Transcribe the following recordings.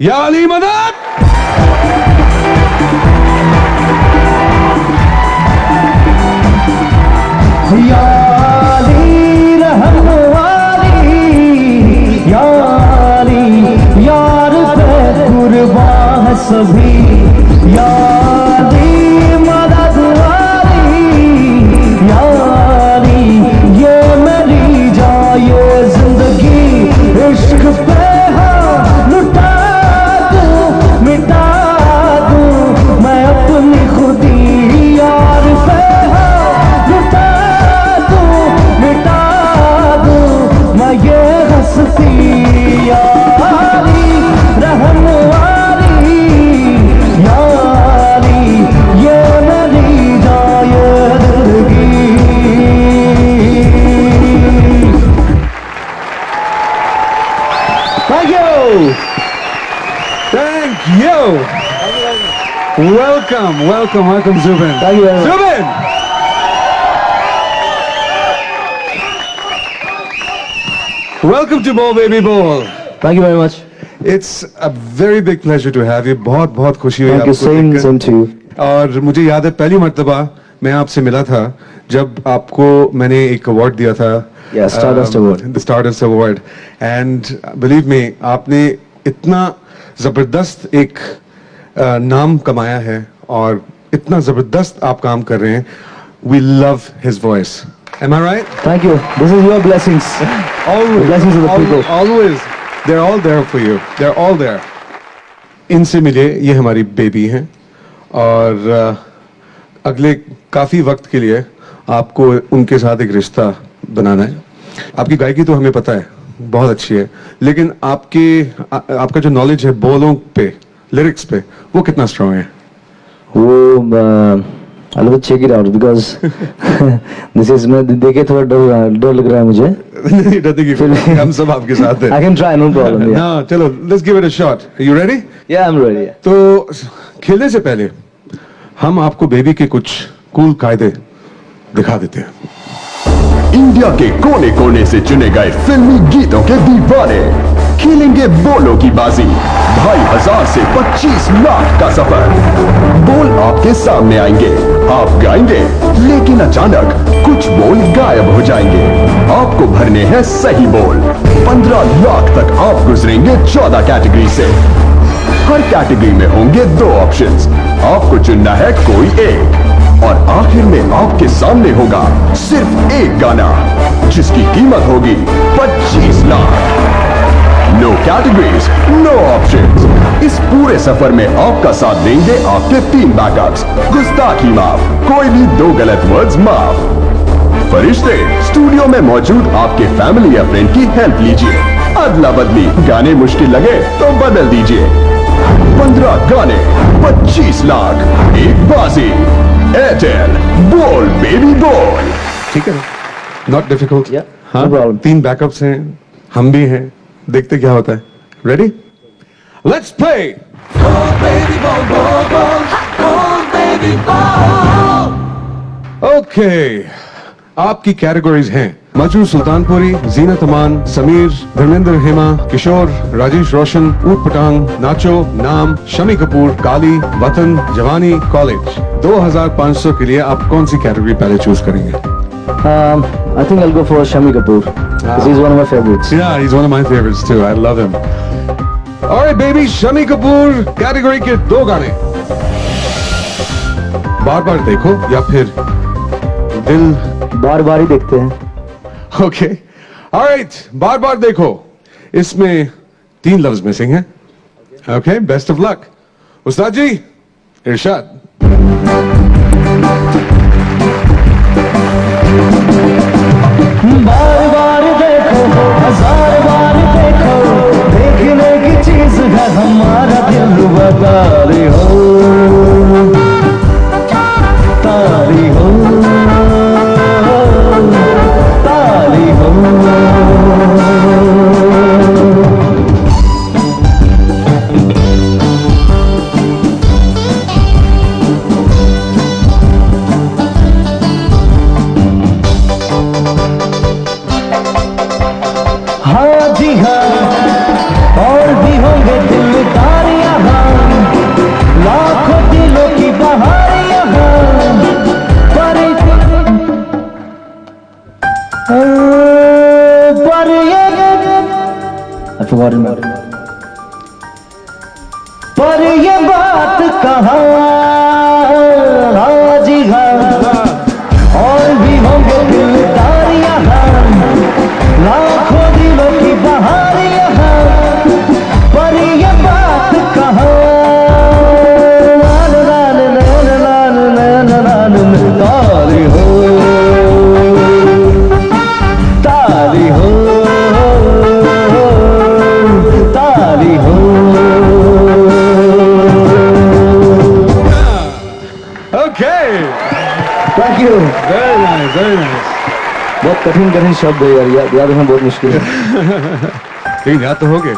या अली मदद। या अली रहम वाली, या अली यार पे कुर्बान है सभी, या अली मदद वाली, या अली ये मेरी जाए जिंदगी इश्क पे हाँ लुटा दूं मिटा दूं मैं अपनी खुदी यार पे हाँ लुटा दूं मिटा दूं मैं ये हस्ती यारी रहम वाली, यारी ये मेरी जाए जिंदगी। Thank you. Thank you. Welcome, welcome, welcome, Zubin. Thank you very much. Zubin. Welcome to Ball Baby Ball. Thank you very much. It's a very big pleasure to have you. बहुत बहुत खुशी हुई Thank you. आपको Same, देखकर। same to you. और मुझे याद है पहली मर्तबा मैं आपसे मिला था जब आपको मैंने एक अवार्ड दिया था। Yeah, Stardust Award. The Stardust Award. And believe me, आपने इतना जबरदस्त एक नाम कमाया है और इतना जबरदस्त आप काम कर रहे हैं। We love his voice. Am I right? Thank you. This is your blessings. Always. Blessings of the people. Always. They're all there for you. They're all there. इनसे मिले, ये हमारी बेबी हैं और अगले काफी वक्त के लिए आपको उनके साथ एक रिश्ता बनाना है। आपकी गायकी तो हमें पता है बहुत अच्छी है, लेकिन आपका जो नॉलेज है बोलों पे, लिरिक्स पे, वो कितना स्ट्रांग है? वो I'll check it out because this is मैं देखे थोड़ा डर लग रहा है मुझे। नहीं डरने की फिर हम सब आपके साथ हैं। I can try, no problem. Yeah. ना चलो, let's give it a shot. Are you ready? Yeah, I'm ready. Yeah. तो खेलने से पहले हम आपको बेबी के कुछ कूल कायदे दिखा देते हैं। इंडिया के कोने कोने से चुने गए फिल्मी गीतों के दीवाने खेलेंगे बोलों की बाजी। 2,500 से 25 लाख का सफर। बोल आपके सामने आएंगे, आप गाएंगे, लेकिन अचानक कुछ बोल गायब हो जाएंगे। आपको भरने हैं सही बोल। 15 लाख तक आप गुजरेंगे 14 कैटेगरी से। हर कैटेगरी में होंगे 2 ऑप्शंस, आपको चुनना है कोई एक और आखिर में आपके सामने होगा सिर्फ एक गाना जिसकी कीमत होगी 25 lakh. No categories, no options. इस पूरे सफर में आपका साथ देंगे आपके 3 बैकअप्स। गुस्ताखी माफ, कोई भी 2 गलत वर्ड्स माफ। फरिश्ते स्टूडियो में मौजूद आपके फैमिली या फ्रेंड की हेल्प लीजिए। अदला बदली, गाने मुश्किल लगे तो बदल दीजिए। 15 गाने, 25 लाख, एक बाजी। एयरटेल, बोल बेबी बोल। ठीक है, नॉट डिफिकल्ट। Yeah, हाँ, no problem. 3 बैकअप्स हैं, हम भी हैं, देखते क्या होता है। रेडी? Let's play. ओके, आपकी कैटेगरीज हैं मजरू सुल्तानपुरी, जीनत अमान, समीर, धर्मेंद्र हेमा, किशोर, राजेश रोशन, ऊट पटांग, नाचो, नाम, शमी कपूर, काली, वतन, जवानी, कॉलेज। 2,500 के लिए आप कौन सी कैटेगरी पहले चूज करेंगे? I think I'll go for Shami Kapoor because he's one of my favorites. Yeah, he's one of my favorites too. I love him. All right, baby, Shami Kapoor category के 2 गाने। बार बार देखो या फिर दिल। बार बार ही देखते हैं। Okay. All right, बार बार देखो। इसमें 3 लफ्ज मिसिंग हैं। Okay, best of luck. उस्ताद जी, इरशाद। बार बार देखो, 1000 बार देखो, देखने की चीज है हमारा दिल बता रही हो, तारी हो, तारी हो। हाँ जी हाँ, और भी होंगे दिल का पर ये बात कहाँ, हाँ जी हाँ, और भी होंगे दिलदार यहाँ, लाखों दिलों की बहार यहाँ, पर ये बात कहाँ। ताली हो, ताली हो, ताली हो। Okay. Thank you. Very nice, very nice. बहुत कठिन कठिन शब्द है यार, याद रखना बहुत मुश्किल है। लेकिन याद तो हो गए।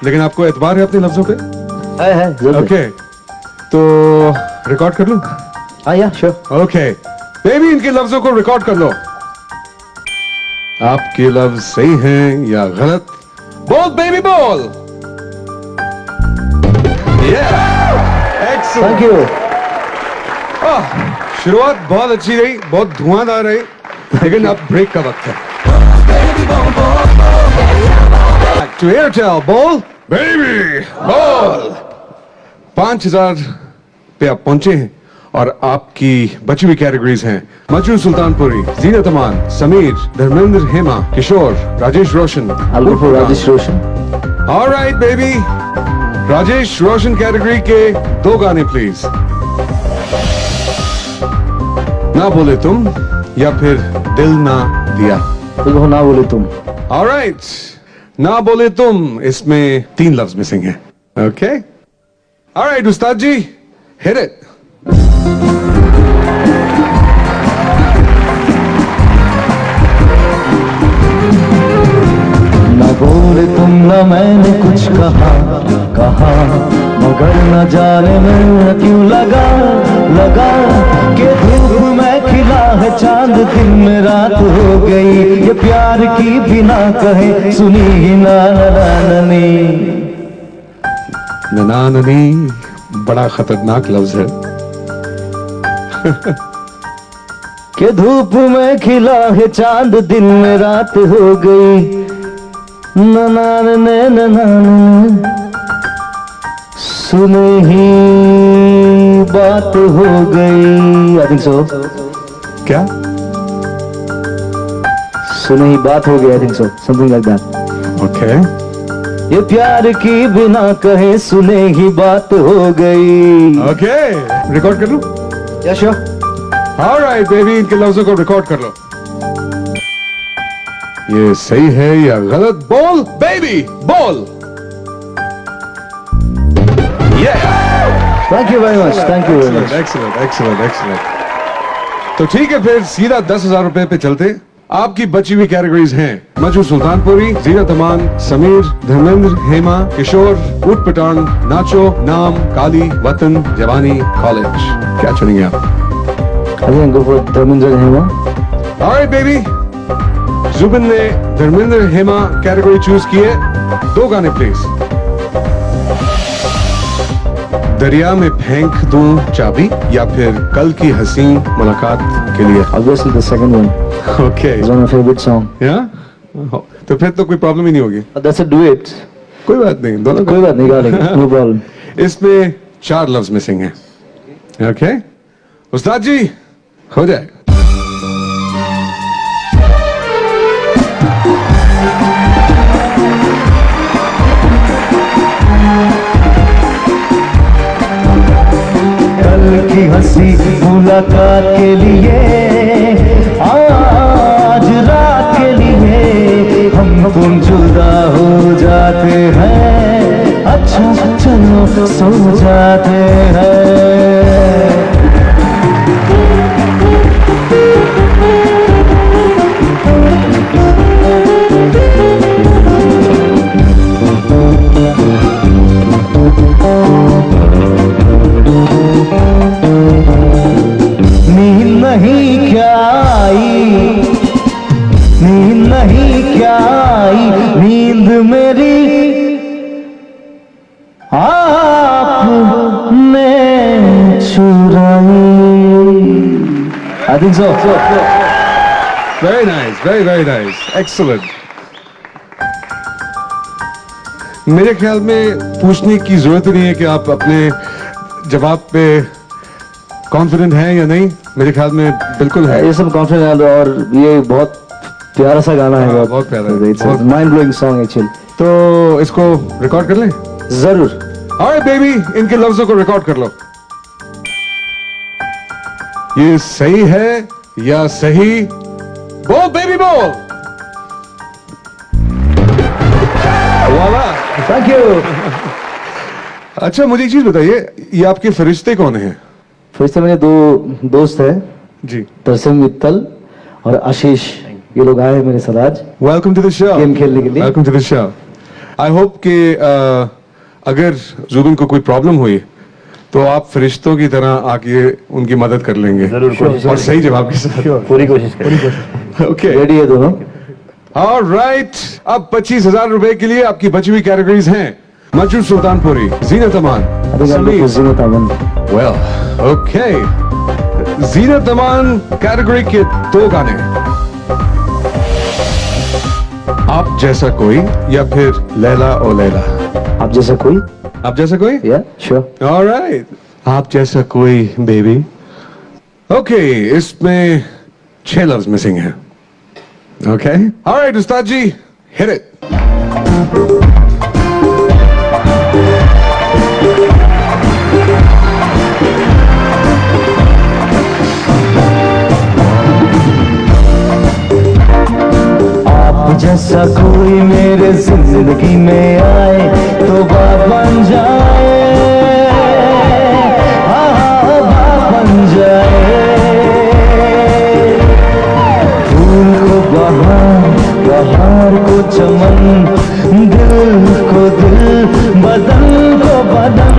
लेकिन आपको एतबार है अपने लफ्जों पे? है जरूर। ओके, तो रिकॉर्ड कर लूं? हाँ या श्योर। ओके, बेबी इनके लफ्जों को रिकॉर्ड कर लो। आपके लफ्ज सही हैं या गलत? बोल बेबी बोल। एक्सीलेंट। Thank you. शुरुआत बहुत अच्छी रही, बहुत धुआंधार रही, लेकिन अब ब्रेक का वक्त है। टू एयरटेल बोल बेबी बोल। 5000 पे आप पहुंचे हैं और आपकी बची हुई कैटेगरीज हैं मजरू सुल्तानपुरी, जीनत अमान, समीर, धर्मेंद्र, हेमा, किशोर, राजेश रोशन। I'll go for Rajesh Roshan. Alright baby, Rajesh Roshan category के 2 गाने प्लीज। ना बोले तुम या फिर दिल ना दिया। देखो ना बोले तुम। ऑलराइट, ना बोले तुम, इसमें 3 लफ्ज मिसिंग हैं। Okay, alright Ustad ji, hit it. ना बोले तुम ना मैंने कुछ कहा, कहा मगर न जाने में क्यों लगा, लगा कि धूप में खिला है चांद, दिन में रात हो गई, ये प्यार की बिना कहे सुनी ही ना ननी। ननाननी बड़ा खतरनाक लफ्ज है। कि धूप में खिला है चांद, दिन में रात हो गई, ननान सुने ही बात हो गई। I think so. क्या? सुने ही बात हो गई। I think so, something like that. Okay, ये प्यार की बिना कहे सुने ही बात हो गई। ओके, रिकॉर्ड कर लूं? या श्योर। ऑलराइट बेबी, इनके लफ्जों को रिकॉर्ड कर लो। ये सही है या गलत? बोल बेबी बोल। Thank you very much, thank you very much. Excellent, excellent, excellent. तो ठीक है, फिर सीधा 10,000 रुपए पे चलते। आपकी बची हुई कैटेगरीज हैं मजरू सुल्तानपुरी, जीनत अमान, समीर, धर्मेंद्र, हेमा, किशोर, ऊट पटान, नाचो, नाम, काली, वतन, जवानी, कॉलेज। क्या चुनेंगे आप? I think go for Dharmendra Hema. Alright baby, Zubin ने धर्मेंद्र हेमा कैटेगरी चूज की है। 2 गाने प्लीज। दरिया में फेंक दूं चाबी या फिर कल की हसीन मुलाकात के लिए। Obviously the second one. Okay, It's one of my favorite song. या तो फिर तो कोई प्रॉब्लम ही नहीं होगी। That's a duet. कोई बात नहीं, दोनों कोई बात नहीं, गा लेंगे, no problem. इसमें 4 लफ्ज मिसिंग हैं। ओके उस्ताद जी, हो जाए। कल की हंसी मुलाकात के लिए, आज रात के लिए हम तुम जुदा हो जाते हैं, अच्छा चलो सो जाते हैं। नींद नहीं क्या आई, नींद नहीं क्या आई, नींद मेरी आपने चुराई। I think so. Very nice, very very nice, excellent. मेरे ख्याल में पूछने की जरूरत ही नहीं है कि आप अपने जवाब पे कॉन्फिडेंट हैं या नहीं। मेरे ख्याल में बिल्कुल है। ये सब कॉन्फिडेंट है और ये बहुत प्यारा सा गाना है। बहुत प्यारा है। It's mind blowing song actually. तो इसको रिकॉर्ड कर लें? जरूर। ऑलराइट बेबी, इनके लफ्जों को रिकॉर्ड कर लो। ये सही है या सही? बोल बेबी बोल। वाला। Thank you. अच्छा मुझे एक चीज बताइए, ये आपके फरिश्ते कौन हैं? फिर से मेरे दो दोस्त हैं, जी। तरसम मित्तल और आशीष। ये लोग आए हैं मेरे साथ आज welcome to the show. Game खेलने के लिए। Welcome to the show. I hope कि अगर जुबिन को कोई प्रॉब्लम हुई तो आप फरिश्तों की तरह आके उनकी मदद कर लेंगे। जरूर कोशिश और सही जवाब के साथ। पूरी कोशिश करें। ओके रेडी है दोनों? ऑलराइट, अब 25,000 रुपए के लिए आपकी बची हुई कैटेगरीज हैं मजरूर सुल्तानपुरी, जीनत अमान, समीर। जीनत अमन। Well okay, Zeenat Aman category के 2 गाने, आप जैसा कोई या फिर लैला ओ लैला। आप जैसा कोई? आप जैसा कोई? या श्योर। ऑलराइट, आप जैसा कोई बेबी। ओके, इसमें 6 लफ्ज मिसिंग हैं। Okay alright Ustad ji, hit it. जैसा कोई मेरे जिंदगी में आए तो बाप बन जाए, बाप बन जाए। फूल को बहार को चमन, दिल को दिल, बदन को बदन।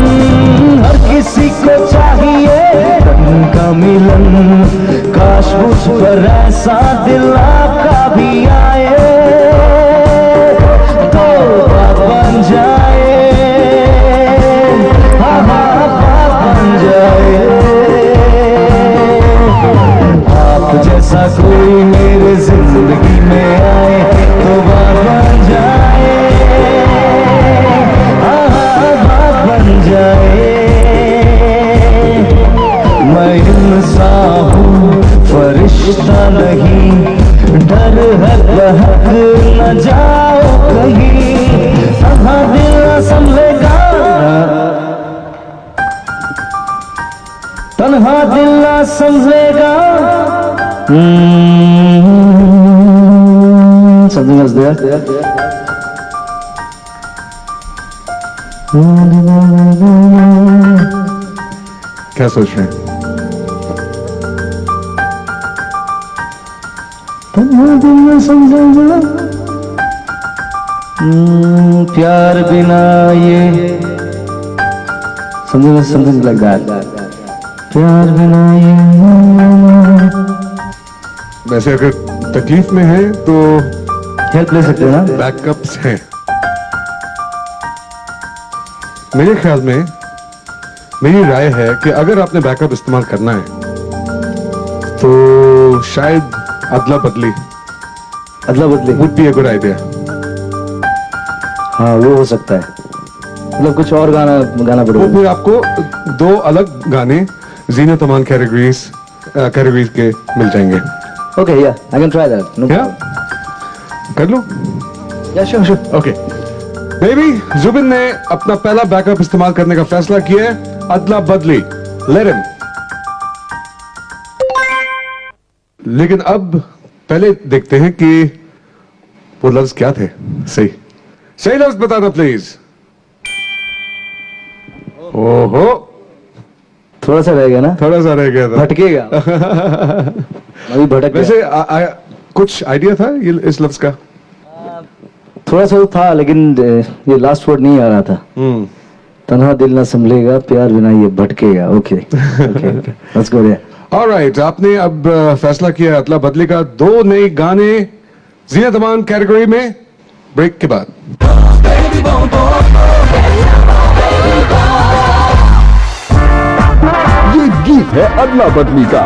हर किसी को चाहिए तन का मिलन, काश मुझ पर ऐसा दिल आपका भी आए तो बाप बन जाए, बाप बन जाए। आप जैसा कोई मेरे जिंदगी में आए तो बाप बन जाए, बाप बन जाए। मैं इंसान हूँ फरिश्ता नहीं, डर है बहक न जाओ कहीं, दिल न संभलेगा, तन्हा दिल न संभलेगा। Something else there? क्या सोच रहे हैं? प्यार बिना ये समथिंग लाइक दैट। प्यार बिना ये। वैसे अगर तकलीफ में है तो हेल्प ले सकते हैं ना? बैकअप्स हैं। मेरे ख्याल में मेरी राय है कि अगर आपने बैकअप इस्तेमाल करना है तो शायद अदला बदली would be a good idea। हाँ वो हो सकता है, मतलब कुछ और गाना तो पड़ेगा। फिर आपको 2 अलग गाने जीनत अमान कैटेगरीज के मिल जाएंगे। ओके या I can try that. No क्या कर लो? या श्योर। ओके बेबी, जुबिन ने अपना पहला बैकअप इस्तेमाल करने का फैसला किया है, अदला बदली, लेट हिम। लेकिन अब पहले देखते हैं कि वो लफ्ज क्या थे। सही लफ्ज बताना प्लीज। ओहो, थोड़ा सा रह गया ना? थोड़ा सा रह गया था। भटकेगा। अभी भटक गया। वैसे कुछ आइडिया था ये इस लफ्ज का? थोड़ा सा था लेकिन ये लास्ट वर्ड नहीं आ रहा था। तन्हा दिल ना संभलेगा, प्यार बिना ये भटकेगा। Okay let's go there. Alright, आपने अब फैसला किया अदला बदली का। 2 नए गाने जीनत अमान कैटेगरी में ब्रेक के बाद। ये गीत है अदला बदली का।